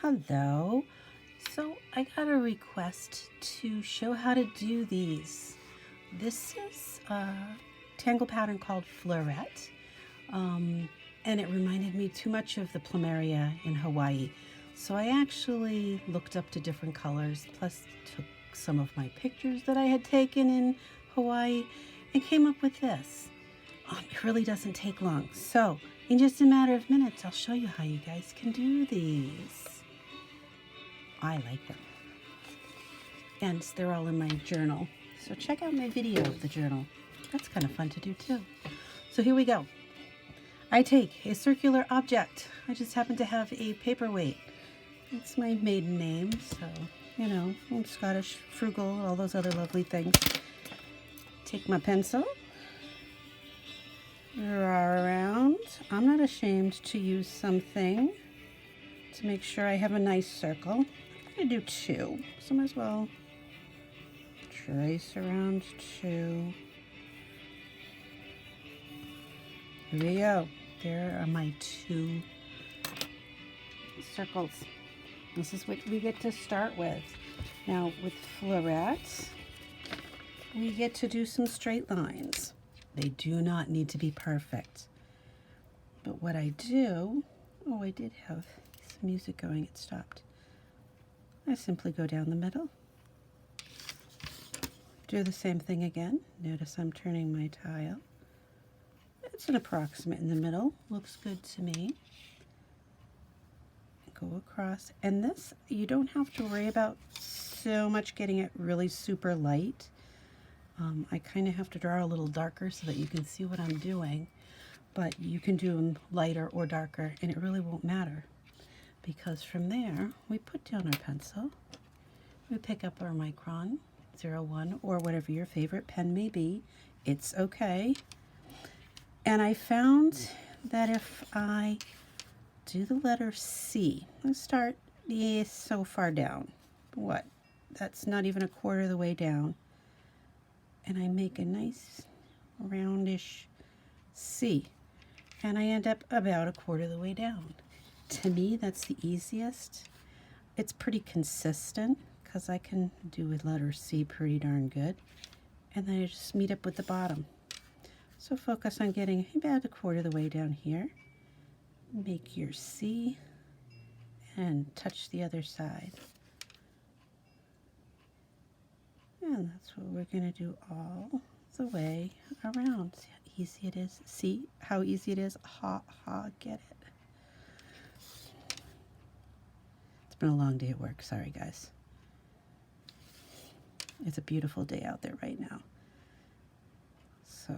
Hello. So I got a request to show how to do these. This is a tangle pattern called Fleurette, and it reminded me too much of the Plumeria in Hawaii. So I actually looked up to different colors, plus took some of my pictures that I had taken in Hawaii and came up with this. It really doesn't take long. So in just a matter of minutes, I'll show you how you guys can do these. I like them. And they're all in my journal. So check out my video of the journal. That's kind of fun to do too. So here we go. I take a circular object. I just happen to have a paperweight. It's my maiden name, so, you know, I'm Scottish, frugal, all those other lovely things. Take my pencil. Draw around. I'm not ashamed to use something to make sure I have a nice circle. I'm going to do two, so might as well trace around two. Here we go. There are my two circles. This is what we get to start with. Now with Fleurette, we get to do some straight lines. They do not need to be perfect. But what I do, oh, I did have some music going, it stopped. I simply go down the middle. Do the same thing again. Notice I'm turning my tile. It's an approximate in the middle. Looks good to me. Go across. And this, you don't have to worry about so much getting it really super light. I kind of have to draw a little darker so that you can see what I'm doing. But you can do them lighter or darker, and it really won't matter. Because from there, we put down our pencil. We pick up our micron, 01, or whatever your favorite pen may be. It's okay. And I found that if I do the letter C, let's start so far down. What? That's not even a quarter of the way down. And I make a nice roundish C. And I end up about a quarter of the way down. To me, that's the easiest. It's pretty consistent because I can do with letter C pretty darn good. And then I just meet up with the bottom. So focus on getting about a quarter of the way down here. Make your C and touch the other side. And that's what we're going to do all the way around. See how easy it is? See how easy it is? Ha, ha, get it. It's been a long day at work. Sorry, guys. It's a beautiful day out there right now. So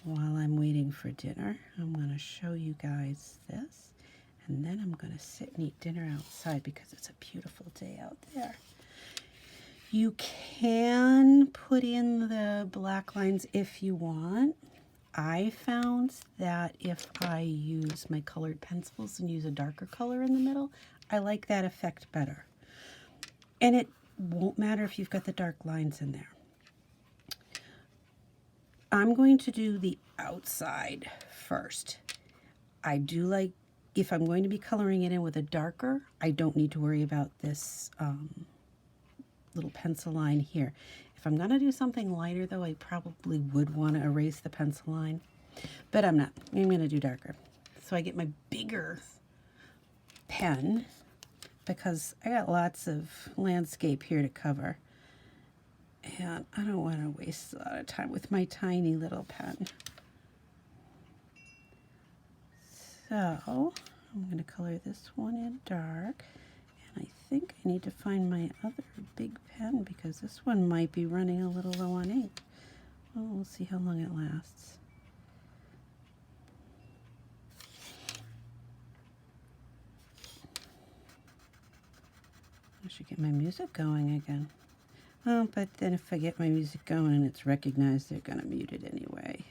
while I'm waiting for dinner, I'm going to show you guys this. And then I'm going to sit and eat dinner outside because it's a beautiful day out there. You can put in the black lines if you want. I found that if I use my colored pencils and use a darker color in the middle, I like that effect better. And it won't matter if you've got the dark lines in there. I'm going to do the outside first. I do like, if I'm going to be coloring it in with a darker, I don't need to worry about this little pencil line here. If I'm going to do something lighter, though, I probably would want to erase the pencil line. But I'm not. I'm going to do darker. So I get my bigger pen because I got lots of landscape here to cover. And I don't want to waste a lot of time with my tiny little pen. So I'm going to color this one in dark. And I think I need to find my other big pen because this one might be running a little low on ink. Well, we'll see how long it lasts. I should get my music going again. Oh, but then if I get my music going and it's recognized, they're going to mute it anyway.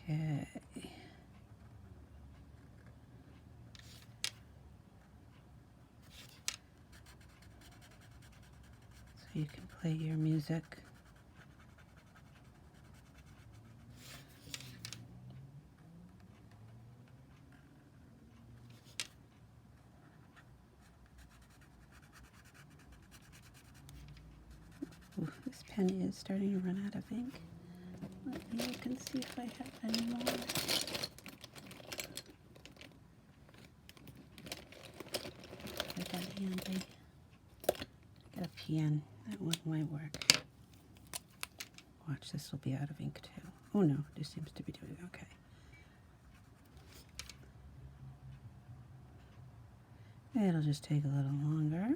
Okay. So you can play your music. pen is starting to run out of ink. Let me look and see if I have any more. I got handy. Got a pen. That one might work. Watch, this will be out of ink too. Oh no, this seems to be doing okay. It'll just take a little longer.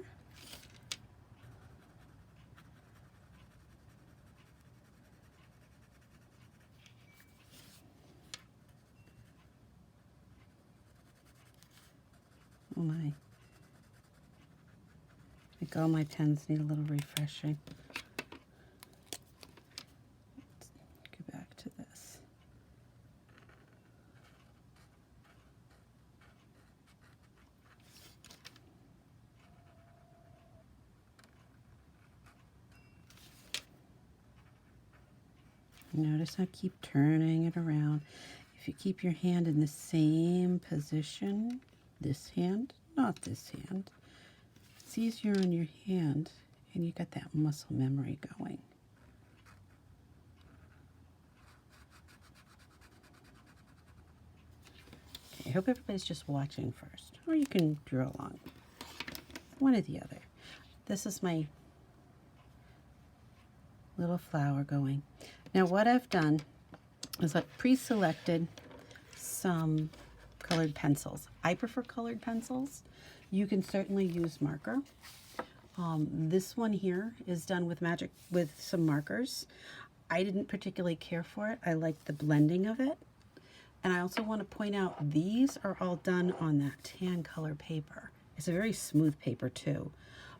Oh my. I think all my pens need a little refreshing. Let's go back to this. Notice I keep turning it around. If you keep your hand in the same position, this hand, not this hand, it's easier on your hand and you got that muscle memory going. Okay, I hope everybody's just watching first, or you can draw along. One or the other. This is my little flower going. Now what I've done is I've pre-selected some colored pencils. I prefer colored pencils. You can certainly use marker. This one here is done with some markers. I didn't particularly care for it. I like the blending of it. And I also want to point out these are all done on that tan color paper. It's a very smooth paper too,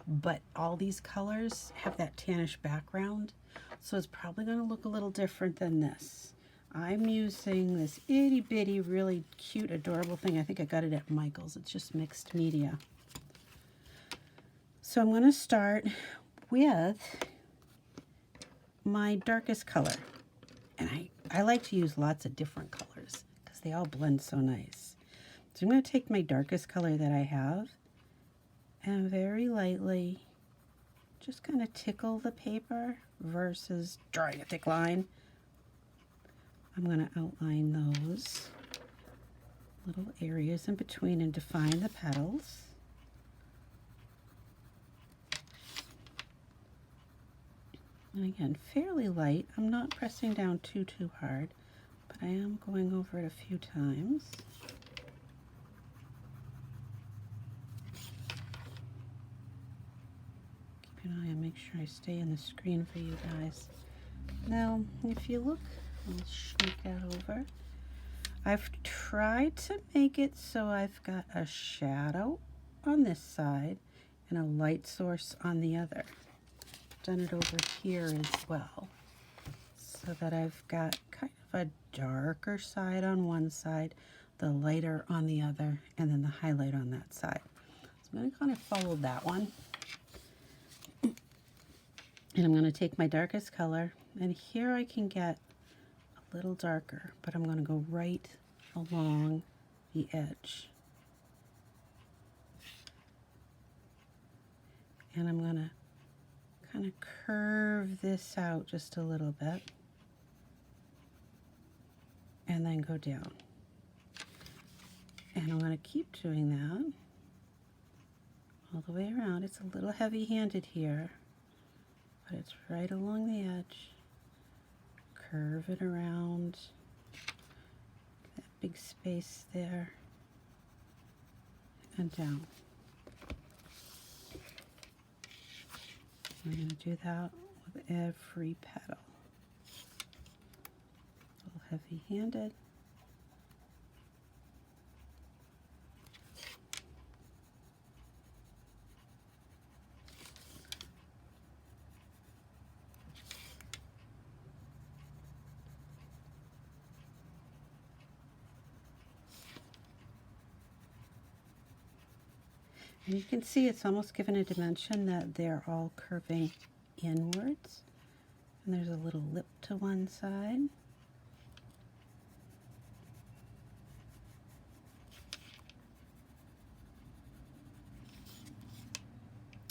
but all these colors have that tannish background. So it's probably going to look a little different than this. I'm using this itty bitty, really cute, adorable thing. I think I got it at Michael's. It's just mixed media. So I'm going to start with my darkest color. And I like to use lots of different colors because they all blend so nice. So I'm going to take my darkest color that I have and very lightly just kind of tickle the paper versus drawing a thick line. I'm going to outline those little areas in between and define the petals. And again, fairly light. I'm not pressing down too hard, but I am going over it a few times. Keep an eye and make sure I stay in the screen for you guys. Now, if you look, I'll sneak that over. I've tried to make it so I've got a shadow on this side and a light source on the other. Done it over here as well, so that I've got kind of a darker side on one side, the lighter on the other, and then the highlight on that side. So I'm going to kind of follow that one. And I'm going to take my darkest color, and here I can get a little darker, but I'm going to go right along the edge. And I'm going to kind of curve this out just a little bit and then go down. And I'm going to keep doing that all the way around. It's a little heavy-handed here, but it's right along the edge. Curve it around that big space there and down. We're going to do that with every petal. A little heavy-handed. And you can see it's almost given a dimension that they're all curving inwards. And there's a little lip to one side.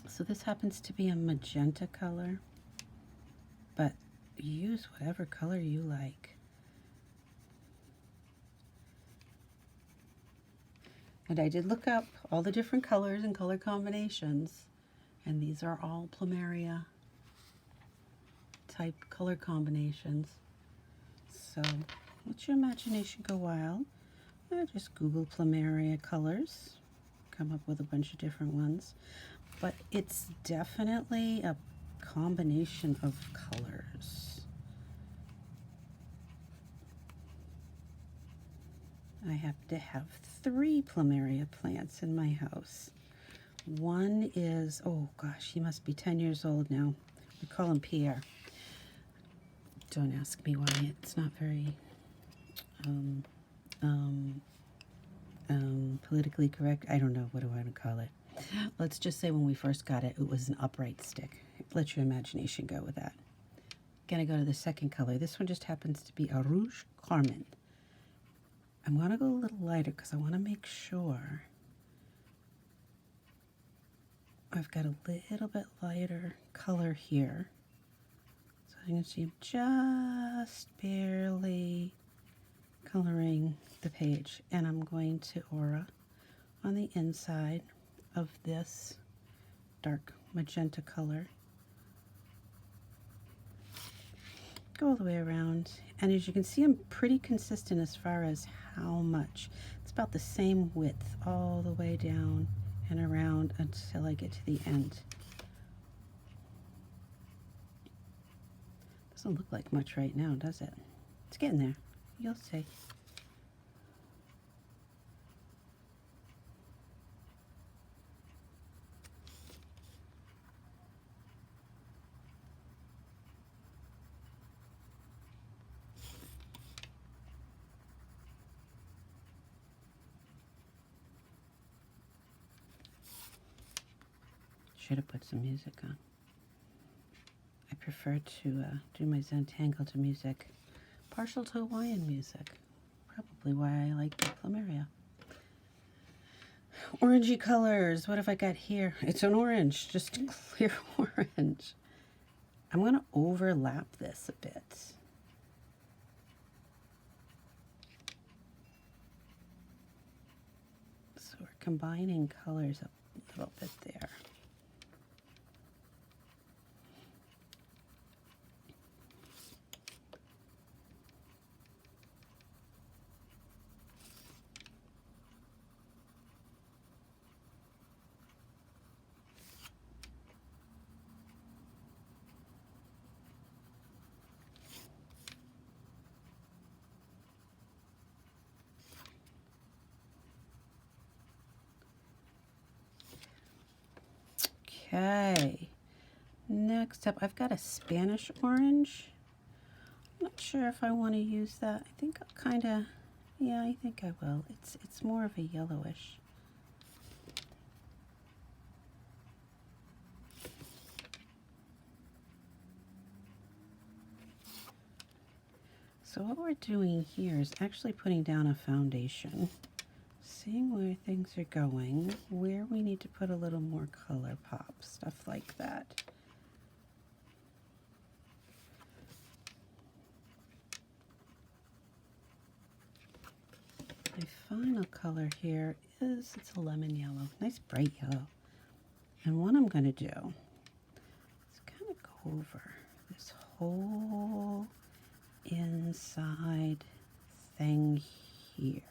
So this happens to be a magenta color. but use whatever color you like. And I did look up all the different colors and color combinations, and these are all Plumeria type color combinations. So let your imagination go wild. I just Google Plumeria colors, come up with a bunch of different ones, but it's definitely a combination of colors. I happen to have 3 Plumeria plants in my house. One is, oh gosh, he must be 10 years old now. We call him Pierre. Don't ask me why, it's not very politically correct. I don't know, what do I want to call it? Let's just say when we first got it, it was an upright stick. Let your imagination go with that. Gonna go to the second color. This one just happens to be a Rouge Carmine. I'm gonna go a little lighter because I want to make sure I've got a little bit lighter color here. So you can see I'm just barely coloring the page, and I'm going to aura on the inside of this dark magenta color. Go all the way around, and as you can see, I'm pretty consistent as far as how much. It's about the same width all the way down and around until I get to the end. Doesn't look like much right now, does it? It's getting there. You'll see. Should have put some music on. I prefer to do my Zentangle to music. Partial to Hawaiian music. Probably why I like the Plumeria. Orangey colors. What have I got here? It's an orange, just clear orange. I'm going to overlap this a bit. So we're combining colors a little bit there. Okay, next up I've got a Spanish orange. I'm not sure if I want to use that. I think I'll kind of, yeah, I think I will. It's more of a yellowish. So what we're doing here is actually putting down a foundation, seeing where things are going, where we need to put a little more color pop, stuff like that. My final color here is, it's a lemon yellow, nice bright yellow. And what I'm going to do is kind of go over this whole inside thing here.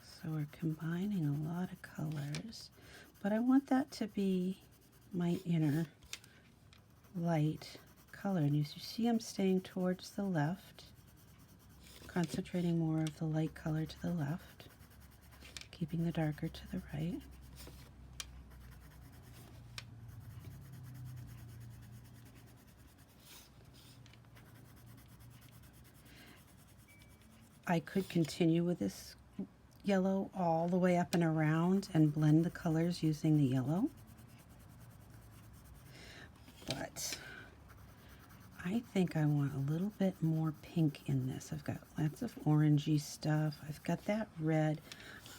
So we're combining a lot of colors, but I want that to be my inner light color. And as you see, I'm staying towards the left, concentrating more of the light color to the left, keeping the darker to the right. I could continue with this yellow all the way up and around and blend the colors using the yellow, but I think I want a little bit more pink in this. I've got lots of orangey stuff. I've got that red.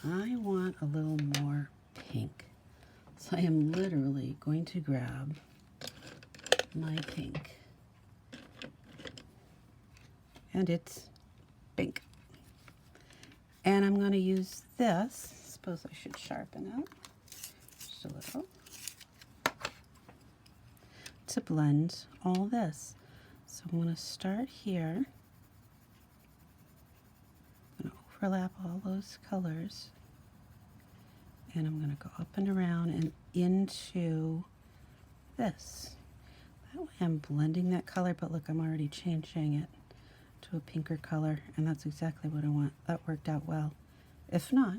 I want a little more pink. So I am literally going to grab my pink. And it's pink. And I'm going to use this. I suppose I should sharpen it just a little to blend all this. So I'm going to start here. I'm going to overlap all those colors. And I'm going to go up and around and into this. That way I'm blending that color, but look, I'm already changing it to a pinker color, and that's exactly what I want. That worked out well. If not,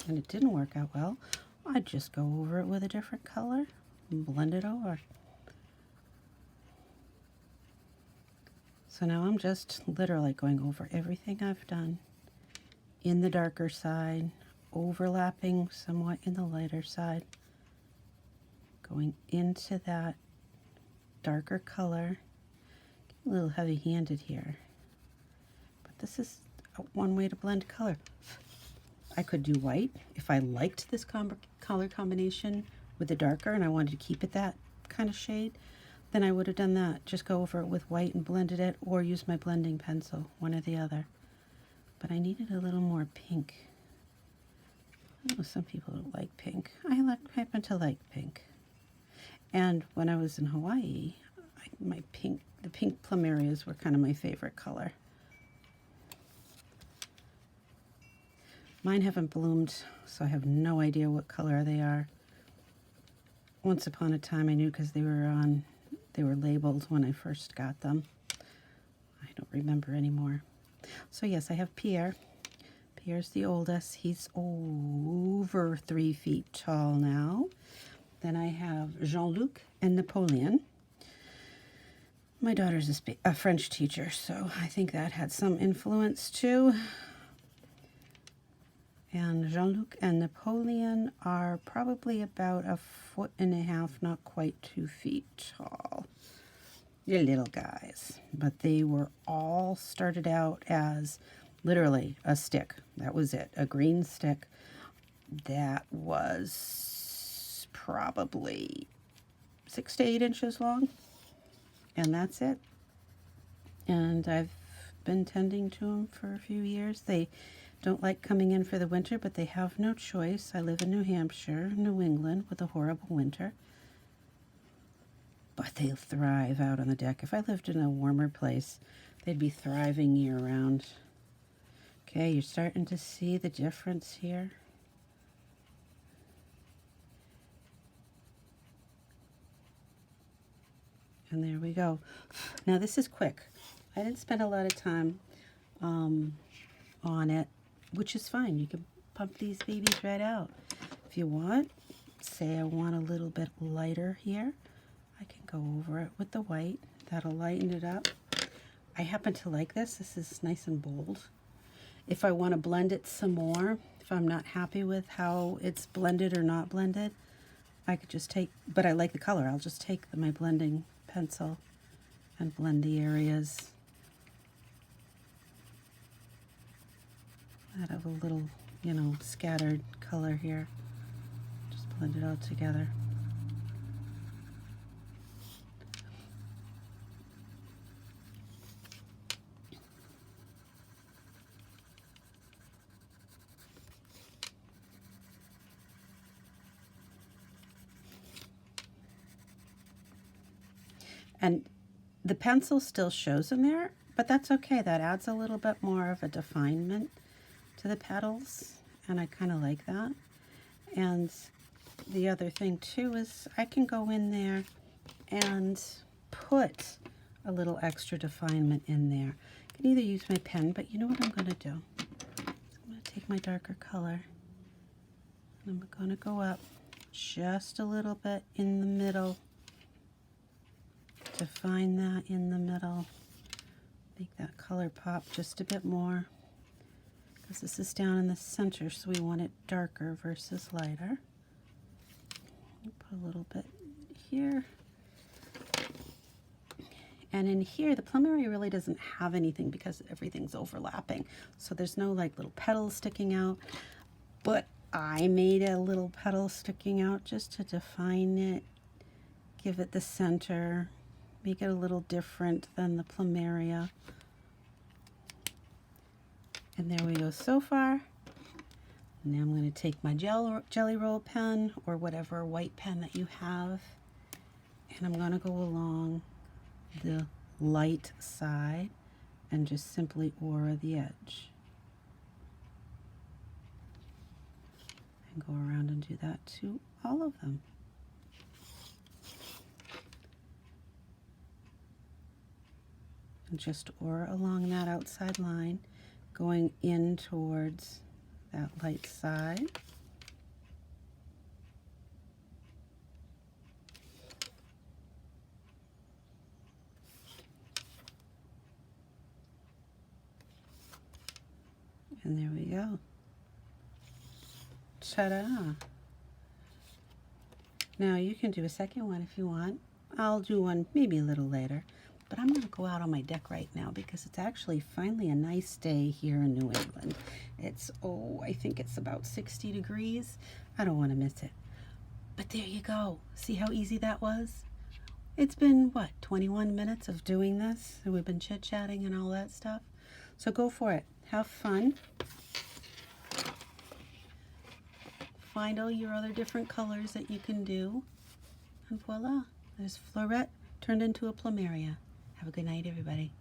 and it didn't work out well, I'd just go over it with a different color and blend it over. So now I'm just literally going over everything I've done in the darker side, overlapping somewhat in the lighter side, going into that darker color. A little heavy-handed here, but this is one way to blend color. I could do white if I liked this color combination with the darker and I wanted to keep it that kind of shade, then I would have done that. Just go over it with white and blended it, or use my blending pencil, one or the other. But I needed a little more pink. I know some people don't like pink. I happen to like pink. And when I was in Hawaii, the pink Plumerias were kind of my favorite color. Mine haven't bloomed, so I have no idea what color they are. Once upon a time I knew because they were labeled when I first got them. I don't remember anymore. So yes, I have Pierre. Pierre's the oldest. He's over 3 feet tall now. Then I have Jean-Luc and Napoleon. My daughter's a French teacher, so I think that had some influence too. And Jean-Luc and Napoleon are probably about 1.5 feet, not quite 2 feet tall. They're little guys, but they were all started out as literally a stick. That was it, a green stick that was probably 6 to 8 inches long, and that's it. And I've been tending to them for a few years. They don't like coming in for the winter, but they have no choice. I live in New Hampshire, New England, with a horrible winter. But they thrive out on the deck. If I lived in a warmer place, they'd be thriving year-round. Okay, you're starting to see the difference here. And there we go. Now this is quick. I didn't spend a lot of time on it, which is fine. You can pump these babies right out. If you want, say I want a little bit lighter here, I can go over it with the white. That'll lighten it up. I happen to like this. This is nice and bold. If I want to blend it some more, if I'm not happy with how it's blended or not blended, I could just take, but I like the color, I'll just take my blending pencil and blend the areas. I have a little, scattered color here. Just blend it all together. And the pencil still shows in there, but that's okay. That adds a little bit more of a definement to the petals, and I kind of like that. And the other thing too is I can go in there and put a little extra definement in there. I can either use my pen, but you know what I'm going to do? I'm going to take my darker color, and I'm going to go up just a little bit in the middle. Define that in the middle, make that color pop just a bit more, because this is down in the center, so we want it darker versus lighter. Put a little bit here. And in here, the Plumeria really doesn't have anything because everything's overlapping. So there's no like little petals sticking out, but I made a little petal sticking out just to define it, give it the center, Make it a little different than the Plumeria. And there we go so far. Now I'm going to take my jelly roll pen or whatever white pen that you have, and I'm going to go along the light side and just simply aura the edge. And go around and do that to all of them. And just aura along that outside line, going in towards that light side. And there we go. Ta-da! Now you can do a second one if you want. I'll do one maybe a little later, but I'm going to go out on my deck right now because it's actually finally a nice day here in New England. It's, oh, I think it's about 60 degrees. I don't want to miss it. But there you go. See how easy that was? It's been, what, 21 minutes of doing this? And we've been chit-chatting and all that stuff. So go for it. Have fun. Find all your other different colors that you can do. And voila, there's Fleurette turned into a Plumeria. Have a good night, everybody.